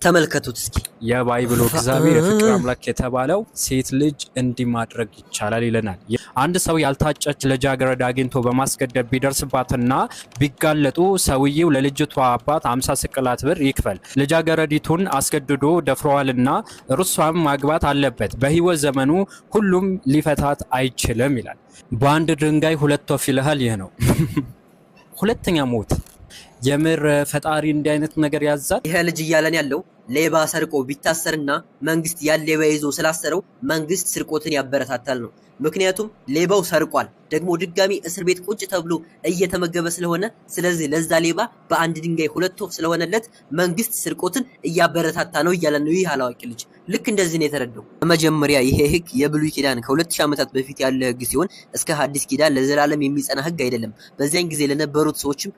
ተመልከቱት እስኪ የባይብሉ እግዚአብሔር የፍቅር አምላክ የተባለው ሴት ልጅ እንዲማድረግ ይቻላል ይለናል። አንድ ሰው ያልታጨች ልጃገረድ አግኝቶ በማስገደድ ቢደርስባትና ቢጋለጡ ሰውየው ለልጅቷ አባት 50 ስቅላት ብር ይክፈል። ልጃገረዲቱን አስገድዶ ደፍሯልና እርሷም ማግባት አለበት። በህይወት ዘመኑ ሁሉም ሊፈታት አይችልም ይላል። በአንድ ድንጋይ ሁለት ወፍ ይልሃል። ይህ ነው። ሁለተኛ ሞት። የምር ፈጣሪ እንዲህ አይነት ነገር ያዛል? ይሄ ልጅ እያለን ያለው ሌባ ሰርቆ ቢታሰርና መንግስት ያን ሌባ ይዞ ስላሰረው መንግስት ስርቆትን ያበረታታል ነው። ምክንያቱም ሌባው ሰርቋል፣ ደግሞ ድጋሚ እስር ቤት ቁጭ ተብሎ እየተመገበ ስለሆነ፣ ስለዚህ ለዛ ሌባ በአንድ ድንጋይ ሁለት ወፍ ስለሆነለት መንግስት ስርቆትን እያበረታታ ነው እያለን ነው። ይህ አላዋቂ ልጅ ልክ እንደዚህ ነው የተረዳው። በመጀመሪያ ይሄ ህግ የብሉይ ኪዳን ከ2000 ዓመታት በፊት ያለ ህግ ሲሆን እስከ ሐዲስ ኪዳን ለዘላለም የሚጸና ህግ አይደለም። በዚያን ጊዜ ለነበሩት ሰዎችም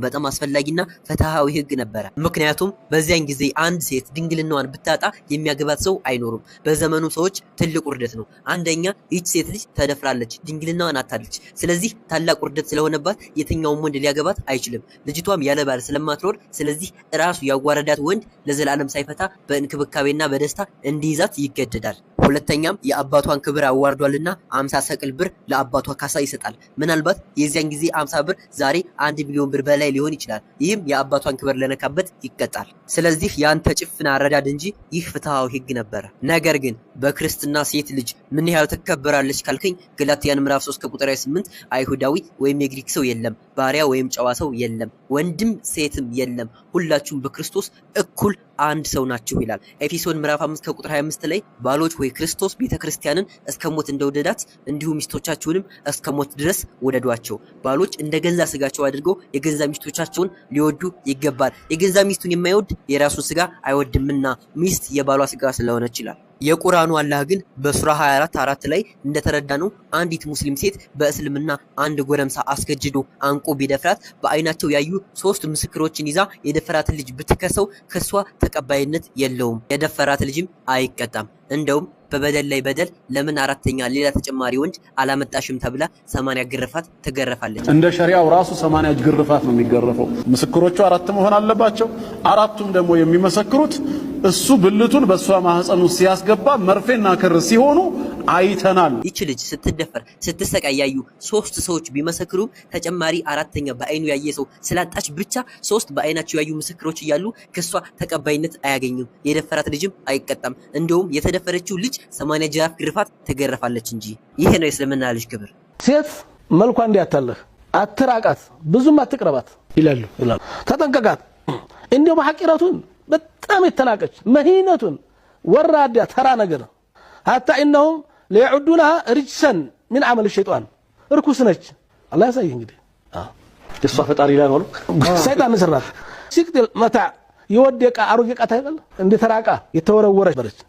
በጣም አስፈላጊና ፍትሃዊ ህግ ነበረ። ምክንያቱም በዚያን ጊዜ አንድ ሴት ድንግልናዋን ብታጣ የሚያገባት ሰው አይኖርም። በዘመኑ ሰዎች ትልቅ ውርደት ነው። አንደኛ ይህች ሴት ልጅ ተደፍራለች፣ ድንግልናዋን አታለች። ስለዚህ ታላቅ ውርደት ስለሆነባት የትኛውም ወንድ ሊያገባት አይችልም። ልጅቷም ያለ ባል ስለማትኖር ስለዚህ ራሱ ያዋረዳት ወንድ ለዘላለም ሳይፈታ በእንክብካቤና በደስታ እንዲይዛት ይገደዳል። ሁለተኛም የአባቷን ክብር አዋርዷልና 50 ሰቅል ብር ለአባቷ ካሳ ይሰጣል። ምናልባት የዚያን ጊዜ 50 ብር ዛሬ 1 ሚሊዮን ብር በላይ ሊሆን ይችላል። ይህም የአባቷን ክብር ለነካበት ይቀጣል። ስለዚህ ያንተ ጭፍና አረዳድ እንጂ ይህ ፍትሃዊ ህግ ነበረ። ነገር ግን በክርስትና ሴት ልጅ ምን ያህል ትከበራለች ካልከኝ ገላትያን ምዕራፍ 3 ከቁጥር 8 አይሁዳዊ ወይም የግሪክ ሰው የለም፣ ባሪያ ወይም ጨዋ ሰው የለም፣ ወንድም ሴትም የለም፣ ሁላችሁም በክርስቶስ እኩል አንድ ሰው ናችሁ ይላል። ኤፌሶን ምዕራፍ 5 ከቁጥር 25 ላይ ባሎች ወይ ክርስቶስ ቤተክርስቲያንን እስከ ሞት እንደወደዳት እንዲሁ ሚስቶቻቸውንም እስከ ሞት ድረስ ወደዷቸው። ባሎች እንደ ገንዛ ስጋቸው አድርገው የገንዛ ሚስቶቻቸውን ሊወዱ ይገባል። የገንዛ ሚስቱን የማይወድ የራሱን ስጋ አይወድምና ሚስት የባሏ ስጋ ስለሆነች ይላል። የቁርአኑ አላህ ግን በሱራ 24:4 ላይ እንደተረዳነው አንዲት ሙስሊም ሴት በእስልምና አንድ ጎረምሳ አስገድዶ አንቆ ቢደፍራት በአይናቸው ያዩ 3 ምስክሮችን ይዛ የደፈራትን ልጅ ብትከሰው ክሷ ተቀባይነት የለውም። የደፈራት ልጅም አይቀጣም። እንደውም በበደል ላይ በደል ለምን አራተኛ ሌላ ተጨማሪ ወንድ አላመጣሽም ተብላ 80 ግርፋት ትገረፋለች። እንደ ሸሪዓው ራሱ 80 ግርፋት ነው የሚገረፈው። ምስክሮቹ 4 መሆን አለባቸው። አራቱም ደግሞ የሚመሰክሩት እሱ ብልቱን በሷ ማህፀን ውስጥ ሲያስገባ መርፌና ክር ሲሆኑ አይተናል። ይች ልጅ ስትደፈር ስትሰቃይ ያዩ 3 ሰዎች ቢመሰክሩ ተጨማሪ አራተኛ በአይኑ ያየ ሰው ስላጣች ብቻ 3 በአይናቸው ያዩ ምስክሮች እያሉ ክሷ ተቀባይነት አያገኝም። የደፈራት ልጅም አይቀጣም። እንደውም የተደፈረችው ልጅ 80 ጅራፍ ግርፋት ትገረፋለች እንጂ። ይሄ ነው የእስልምና ልጅ ክብር። ሴት መልኳ እንዲያታለህ አትራቃት፣ ብዙም አትቅረባት ይላሉ። ተጠንቀቃት። እንደው በሐቂረቱን በጣም የተናቀች መሂነቱን ወራዳ ተራ ነገር حتى انهم ليعدونها رجسا من عمل الشيطان ርኩስ ነች። አላህ ያሳየኝ እንግዲህ እሷ ፈጣሪ ላይ ነው ሰይጣን መስራት ሲቅጥል መታ የወደቀ አሮጌ ቃታ ይላል እንደ ተራቃ የተወረወረች በረች